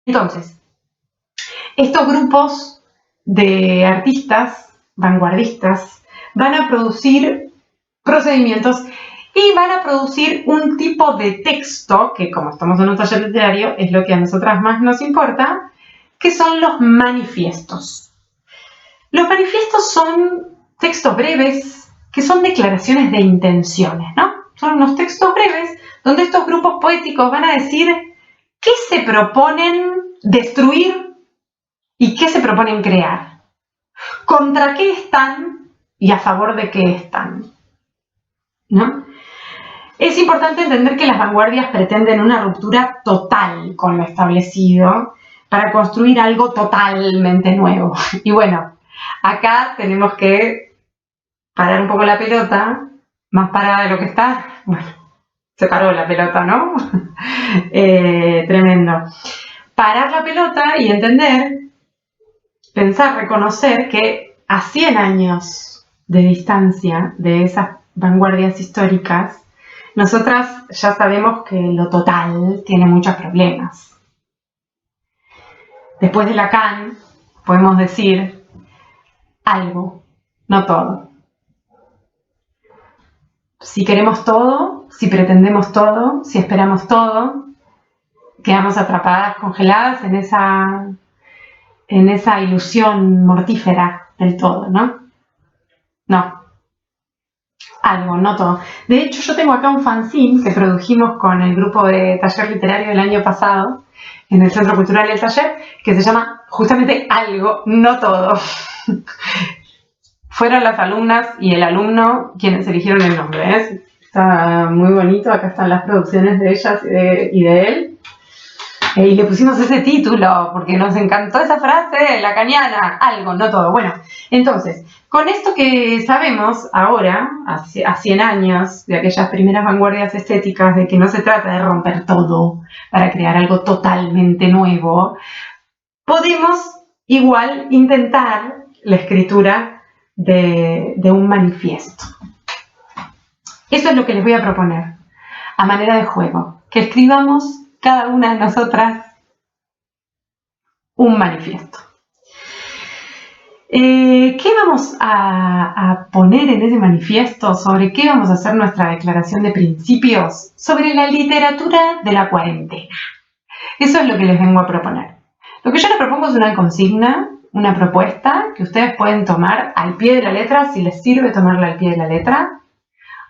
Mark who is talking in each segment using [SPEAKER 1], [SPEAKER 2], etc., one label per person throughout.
[SPEAKER 1] Entonces, estos grupos de artistas vanguardistas van a producir procedimientos y van a producir un tipo de texto que, como estamos en un taller literario, es lo que a nosotras más nos importa, que son los manifiestos. Los manifiestos son textos breves que son declaraciones de intenciones, ¿no? Son unos textos breves donde estos grupos poéticos van a decir qué se proponen destruir y qué se proponen crear, contra qué están y a favor de qué están, ¿no? Es importante entender que las vanguardias pretenden una ruptura total con lo establecido para construir algo totalmente nuevo. Y bueno, acá tenemos que parar un poco la pelota, más parada de lo que está. Bueno, se paró la pelota, ¿no? Tremendo. Parar la pelota y entender, pensar, reconocer que a 100 años de distancia de esas vanguardias históricas, nosotras ya sabemos que lo total tiene muchos problemas. Después de Lacan, podemos decir algo, no todo. Si queremos todo, si pretendemos todo, si esperamos todo, quedamos atrapadas, congeladas en esa ilusión mortífera del todo, ¿no? No. Algo, no todo. De hecho, yo tengo acá un fanzine que produjimos con el grupo de taller literario del año pasado en el Centro Cultural del Taller, que se llama justamente Algo, no todo. Fueron las alumnas y el alumno quienes eligieron el nombre, ¿eh? Está muy bonito, acá están las producciones de ellas y de él. Y le pusimos ese título porque nos encantó esa frase lacaniana, algo, no todo. Bueno, entonces, con esto que sabemos ahora, a 100 años de aquellas primeras vanguardias estéticas, de que no se trata de romper todo para crear algo totalmente nuevo, podemos igual intentar la escritura de un manifiesto. Eso es lo que les voy a proponer, a manera de juego, que escribamos cada una de nosotras un manifiesto. ¿Qué vamos a poner en ese manifiesto? ¿Sobre qué vamos a hacer nuestra declaración de principios? Sobre la literatura de la cuarentena. Eso es lo que les vengo a proponer. Lo que yo les propongo es una consigna, una propuesta que ustedes pueden tomar al pie de la letra, si les sirve tomarla al pie de la letra,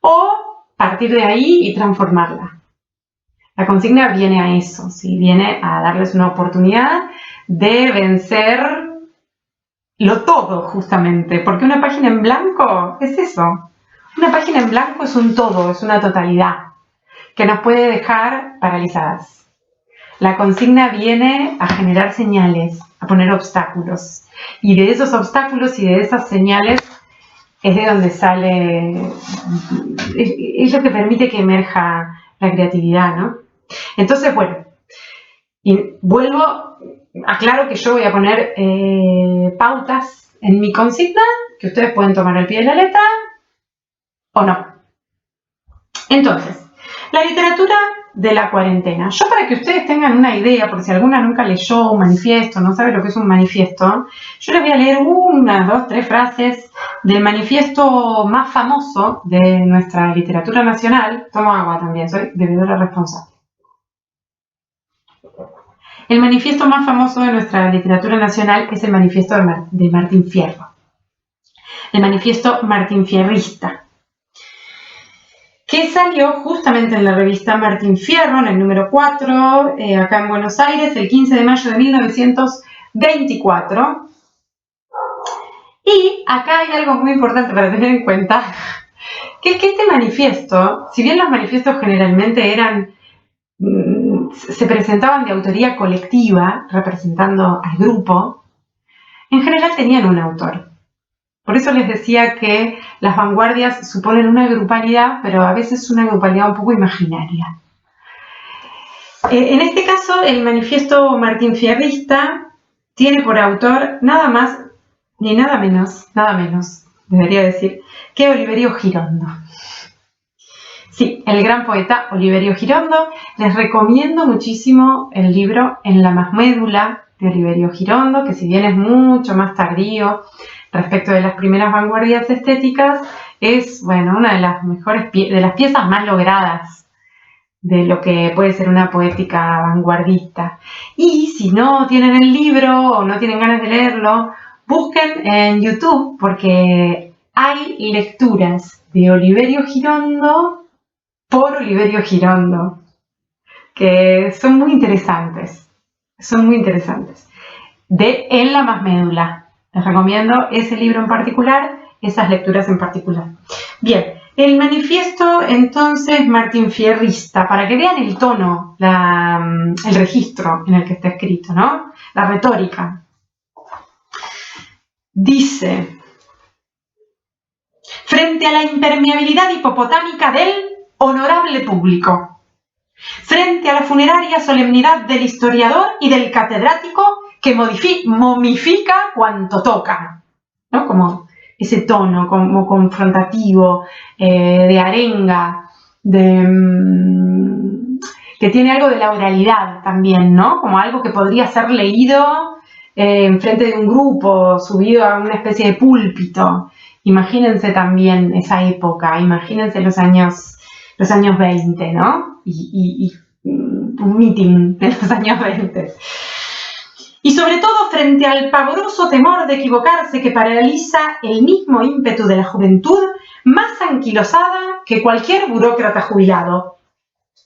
[SPEAKER 1] o partir de ahí y transformarla. La consigna viene a eso, ¿sí? Viene a darles una oportunidad de vencer lo todo, justamente, porque una página en blanco es eso. Una página en blanco es un todo, es una totalidad, que nos puede dejar paralizadas. La consigna viene a generar señales, a poner obstáculos, y de esos obstáculos y de esas señales es de donde sale, es lo que permite que emerja la creatividad, ¿no? Entonces, bueno, y vuelvo, aclaro que yo voy a poner pautas en mi consigna, que ustedes pueden tomar al pie de la letra o no. Entonces, la literatura de la cuarentena. Yo, para que ustedes tengan una idea, por si alguna nunca leyó un manifiesto, no sabe lo que es un manifiesto, yo les voy a leer 1, 2, 3 frases del manifiesto más famoso de nuestra literatura nacional. Tomo agua también, soy bebedora responsable. El manifiesto más famoso de nuestra literatura nacional es el manifiesto de Martín Fierro. El manifiesto martinfierrista, que salió justamente en la revista Martín Fierro, en el número 4, acá en Buenos Aires, el 15 de mayo de 1924. Y acá hay algo muy importante para tener en cuenta, que es que este manifiesto, si bien los manifiestos generalmente se presentaban de autoría colectiva, representando al grupo, en general tenían un autor. Por eso les decía que las vanguardias suponen una grupalidad, pero a veces una grupalidad un poco imaginaria. En este caso, el manifiesto martinfierrista tiene por autor nada más ni nada menos, debería decir, que Oliverio Girondo. Sí, el gran poeta Oliverio Girondo. Les recomiendo muchísimo el libro En la Masmédula de Oliverio Girondo, que si bien es mucho más tardío respecto de las primeras vanguardias estéticas, es, bueno, una de las mejores de las piezas más logradas de lo que puede ser una poética vanguardista. Y si no tienen el libro o no tienen ganas de leerlo, busquen en YouTube, porque hay lecturas de Oliverio Girondo por Oliverio Girondo, que son muy interesantes. Son muy interesantes. De En la Masmédula. Les recomiendo ese libro en particular, esas lecturas en particular. Bien, el manifiesto entonces martinfierrista, para que vean el tono, el registro en el que está escrito, ¿no? La retórica. Dice: frente a la impermeabilidad hipopotámica del honorable público, frente a la funeraria solemnidad del historiador y del catedrático que momifica cuanto toca, ¿no? Como ese tono como confrontativo, de arenga, que tiene algo de la oralidad también, ¿no? Como algo que podría ser leído en frente de un grupo, subido a una especie de púlpito. Imagínense también esa época, imagínense los años 20, ¿no? Y un meeting de los años 20. Y sobre todo frente al pavoroso temor de equivocarse que paraliza el mismo ímpetu de la juventud, más anquilosada que cualquier burócrata jubilado.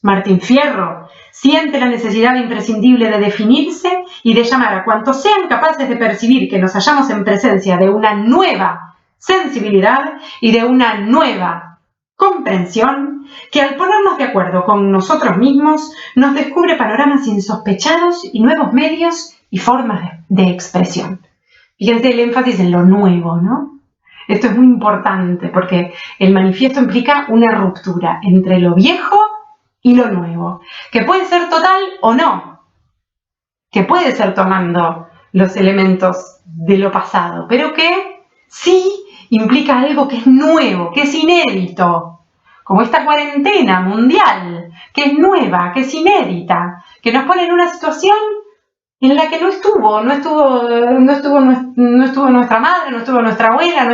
[SPEAKER 1] Martín Fierro siente la necesidad imprescindible de definirse y de llamar a cuantos sean capaces de percibir que nos hallamos en presencia de una nueva sensibilidad y de una nueva comprensión que, al ponernos de acuerdo con nosotros mismos, nos descubre panoramas insospechados y nuevos medios y formas de expresión. Fíjense el énfasis en lo nuevo, ¿no? Esto es muy importante porque el manifiesto implica una ruptura entre lo viejo y lo nuevo, que puede ser total o no, que puede ser tomando los elementos de lo pasado, pero que sí implica algo que es nuevo, que es inédito, como esta cuarentena mundial, que es nueva, que es inédita, que nos pone en una situación en la que no estuvo nuestra madre, no estuvo nuestra abuela, no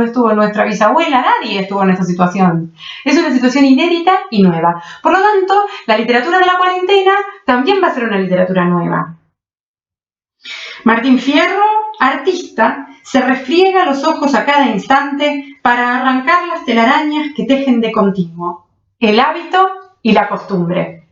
[SPEAKER 1] estuvo nuestra bisabuela, nadie estuvo en esa situación. Es una situación inédita y nueva. Por lo tanto, la literatura de la cuarentena también va a ser una literatura nueva. Martín Fierro, artista, se refriega los ojos a cada instante para arrancar las telarañas que tejen de continuo el hábito y la costumbre.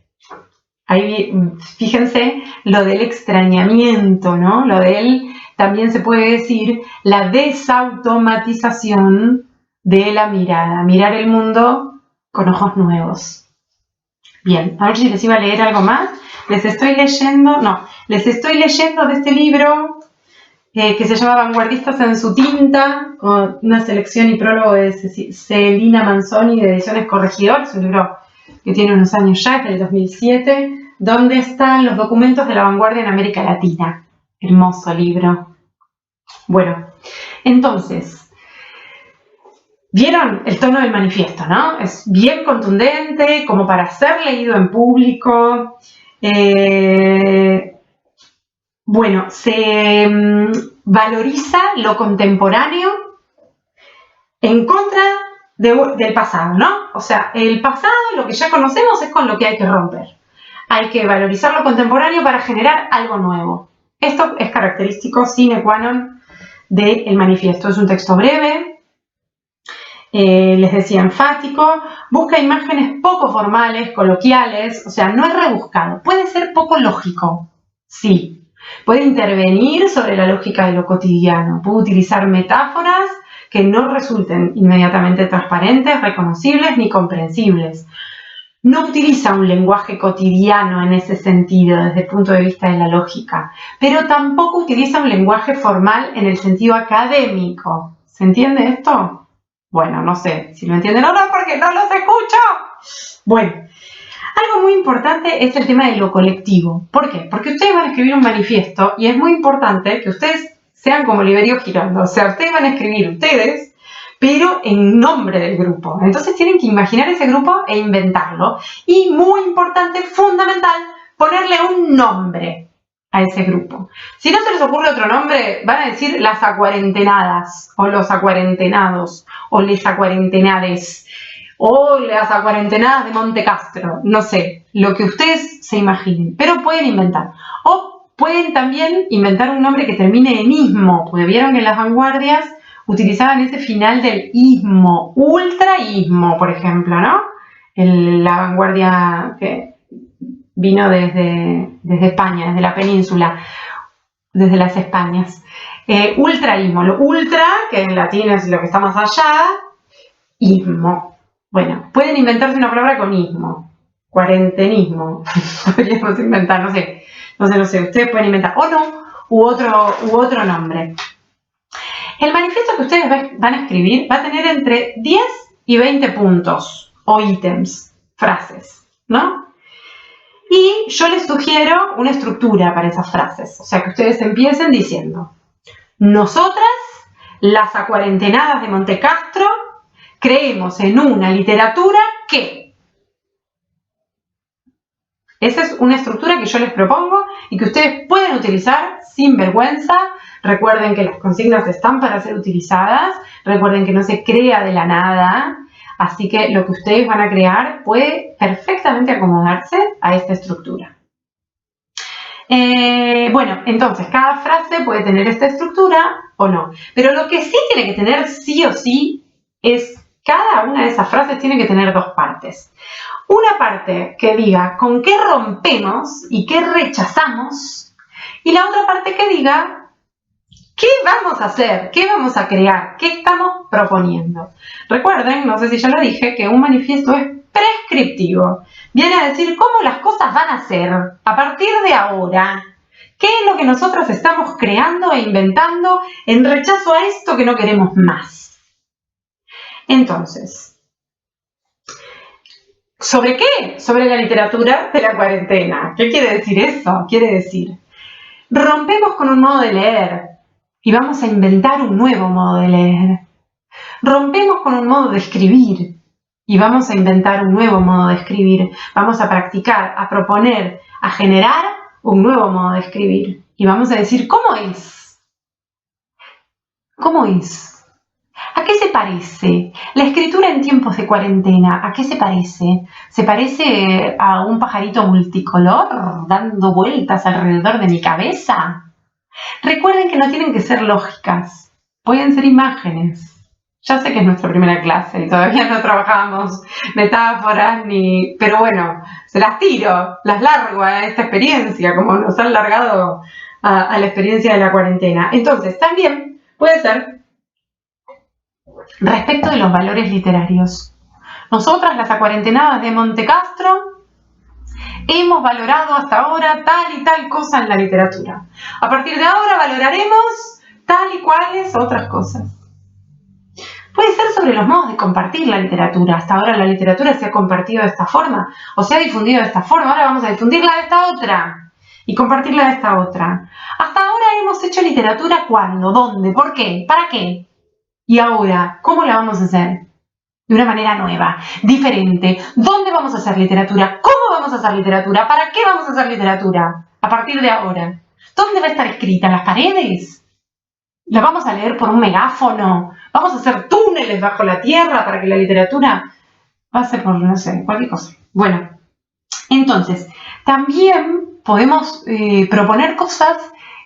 [SPEAKER 1] Ahí fíjense lo del extrañamiento, ¿no? Lo del, también se puede decir, la desautomatización de la mirada, mirar el mundo con ojos nuevos. Bien, a ver si les iba a leer algo más. Les estoy leyendo de este libro que se llama Vanguardistas en su tinta, con una selección y prólogo de Celina Manzoni de Ediciones Corregidor. Es un libro que tiene unos años ya, es del 2007, donde están los documentos de la vanguardia en América Latina. Hermoso libro. Bueno, entonces, ¿vieron el tono del manifiesto, no? Es bien contundente, como para ser leído en público. Bueno, se valoriza lo contemporáneo en contra del pasado, ¿no? O sea, el pasado, lo que ya conocemos, es con lo que hay que romper. Hay que valorizar lo contemporáneo para generar algo nuevo. Esto es característico sine qua non del manifiesto. Es un texto breve, les decía enfático, busca imágenes poco formales, coloquiales, o sea, no es rebuscado. Puede ser poco lógico, sí. Puede intervenir sobre la lógica de lo cotidiano, puede utilizar metáforas que no resulten inmediatamente transparentes, reconocibles ni comprensibles. No utiliza un lenguaje cotidiano en ese sentido, desde el punto de vista de la lógica, pero tampoco utiliza un lenguaje formal en el sentido académico. ¿Se entiende esto? Bueno, no sé si lo entienden o no, porque no los escucho. Bueno, algo muy importante es el tema de lo colectivo. ¿Por qué? Porque ustedes van a escribir un manifiesto y es muy importante que ustedes sean como Oliverio Girondo. O sea, ustedes van a escribir ustedes, pero en nombre del grupo. Entonces tienen que imaginar ese grupo e inventarlo. Y muy importante, fundamental, ponerle un nombre a ese grupo. Si no se les ocurre otro nombre, van a decir las acuarentenadas, o los acuarentenados, o les acuarentenades, o las acuarentenadas de Monte Castro, no sé, lo que ustedes se imaginen, pero pueden inventar. O pueden también inventar un nombre que termine en ismo, porque vieron que en las vanguardias utilizaban ese final del ismo, ultraísmo, por ejemplo, ¿no? La vanguardia que vino desde España, desde la península, desde las Españas. Ultraísmo, lo ultra, que en latín es lo que está más allá, ismo. Bueno, pueden inventarse una palabra con ismo, cuarentenismo, podríamos inventar, no sé, ustedes pueden inventar, o no, u otro nombre. El manifiesto que ustedes van a escribir va a tener entre 10 y 20 puntos o ítems, frases, ¿no? Y yo les sugiero una estructura para esas frases, o sea que ustedes empiecen diciendo: nosotras, las acuarentenadas de Monte Castro, creemos en una literatura que... Esa es una estructura que yo les propongo y que ustedes pueden utilizar sin vergüenza. Recuerden que las consignas están para ser utilizadas. Recuerden que no se crea de la nada. Así que lo que ustedes van a crear puede perfectamente acomodarse a esta estructura. Bueno, entonces cada frase puede tener esta estructura o no. Pero lo que sí tiene que tener sí o sí es... Cada una de esas frases tiene que tener dos partes. Una parte que diga con qué rompemos y qué rechazamos, y la otra parte que diga qué vamos a hacer, qué vamos a crear, qué estamos proponiendo. Recuerden, no sé si ya lo dije, que un manifiesto es prescriptivo. Viene a decir cómo las cosas van a ser a partir de ahora. ¿Qué es lo que nosotros estamos creando e inventando en rechazo a esto que no queremos más? Entonces, ¿sobre qué? Sobre la literatura de la cuarentena. ¿Qué quiere decir eso? Quiere decir, rompemos con un modo de leer y vamos a inventar un nuevo modo de leer. Rompemos con un modo de escribir y vamos a inventar un nuevo modo de escribir. Vamos a practicar, a proponer, a generar un nuevo modo de escribir. Y vamos a decir, ¿cómo es? ¿Cómo es? ¿A qué se parece? La escritura en tiempos de cuarentena, ¿a qué se parece? ¿Se parece a un pajarito multicolor dando vueltas alrededor de mi cabeza? Recuerden que no tienen que ser lógicas, pueden ser imágenes. Ya sé que es nuestra primera clase y todavía no trabajamos metáforas pero bueno, se las tiro, las largo a esta experiencia, como nos han largado a la experiencia de la cuarentena. Entonces, también puede ser respecto de los valores literarios. Nosotras, las acuarentenadas de Monte Castro, hemos valorado hasta ahora tal y tal cosa en la literatura. A partir de ahora valoraremos tal y cuales otras cosas. Puede ser sobre los modos de compartir la literatura. Hasta ahora la literatura se ha compartido de esta forma o se ha difundido de esta forma. Ahora vamos a difundirla de esta otra y compartirla de esta otra. Hasta ahora hemos hecho literatura ¿cuándo? ¿Dónde? ¿Por qué? ¿Para qué? Y ahora, ¿cómo la vamos a hacer? De una manera nueva, diferente. ¿Dónde vamos a hacer literatura? ¿Cómo vamos a hacer literatura? ¿Para qué vamos a hacer literatura? A partir de ahora. ¿Dónde va a estar escrita? ¿En las paredes? ¿La vamos a leer por un megáfono? ¿Vamos a hacer túneles bajo la tierra para que la literatura pase por, no sé, cualquier cosa? Bueno, entonces, también podemos proponer cosas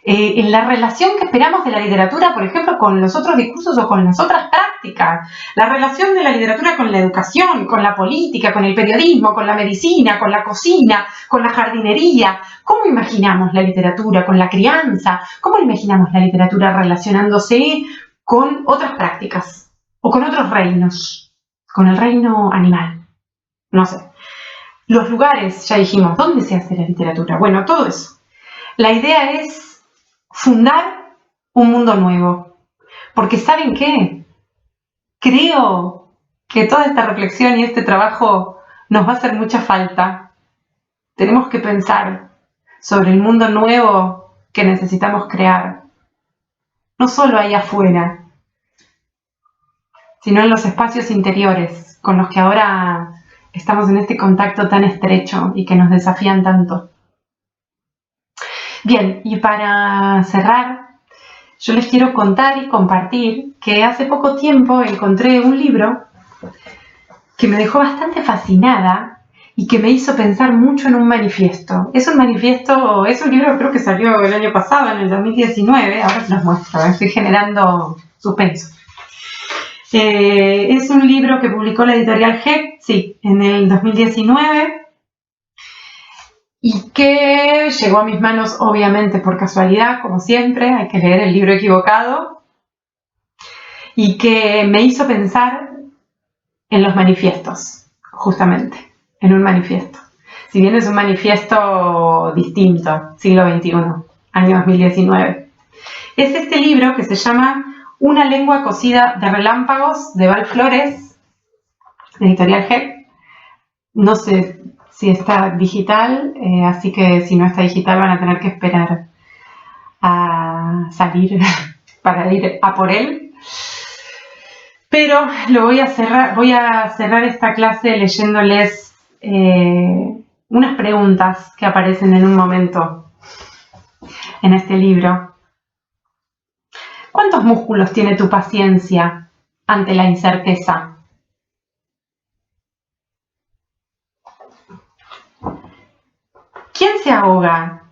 [SPEAKER 1] en la relación que esperamos de la literatura, por ejemplo, con los otros discursos o con las otras prácticas. La relación de la literatura con la educación, con la política, con el periodismo, con la medicina, con la cocina, con la jardinería. ¿Cómo imaginamos la literatura con la crianza? ¿Cómo imaginamos la literatura relacionándose con otras prácticas o con otros reinos? Con el reino animal. No sé. Los lugares, ya dijimos, ¿dónde se hace la literatura? Bueno, todo eso. La idea es fundar un mundo nuevo. Porque ¿saben qué? Creo que toda esta reflexión y este trabajo nos va a hacer mucha falta. Tenemos que pensar sobre el mundo nuevo que necesitamos crear. No solo ahí afuera, sino en los espacios interiores con los que ahora estamos en este contacto tan estrecho y que nos desafían tanto. Bien, y para cerrar, yo les quiero contar y compartir que hace poco tiempo encontré un libro que me dejó bastante fascinada y que me hizo pensar mucho en un manifiesto. Es un libro creo que salió el año pasado, en el 2019, ahora se los muestro, estoy generando suspenso. Es un libro que publicó la editorial Heck, sí, en el 2019, y que llegó a mis manos obviamente por casualidad, como siempre, hay que leer el libro equivocado, y que me hizo pensar en los manifiestos, justamente, en un manifiesto. Si bien es un manifiesto distinto, siglo XXI, año 2019. Es este libro que se llama Una lengua cosida de relámpagos, de Val Flores, editorial Heck. No sé si está digital, así que si no está digital van a tener que esperar a salir para ir a por él. Pero voy a cerrar esta clase leyéndoles unas preguntas que aparecen en un momento en este libro. ¿Cuántos músculos tiene tu paciencia ante la incerteza? ¿Quién se ahoga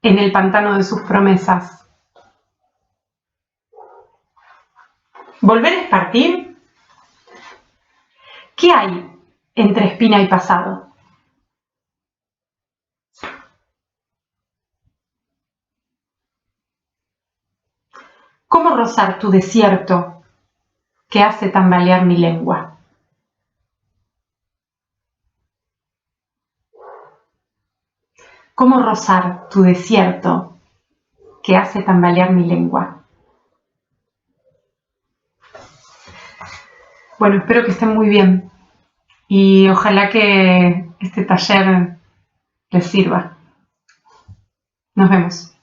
[SPEAKER 1] en el pantano de sus promesas? ¿Volver es partir? ¿Qué hay entre espina y pasado? ¿Cómo rozar tu desierto que hace tambalear mi lengua? ¿Cómo rozar tu desierto que hace tambalear mi lengua? Bueno, espero que estén muy bien y ojalá que este taller les sirva. Nos vemos.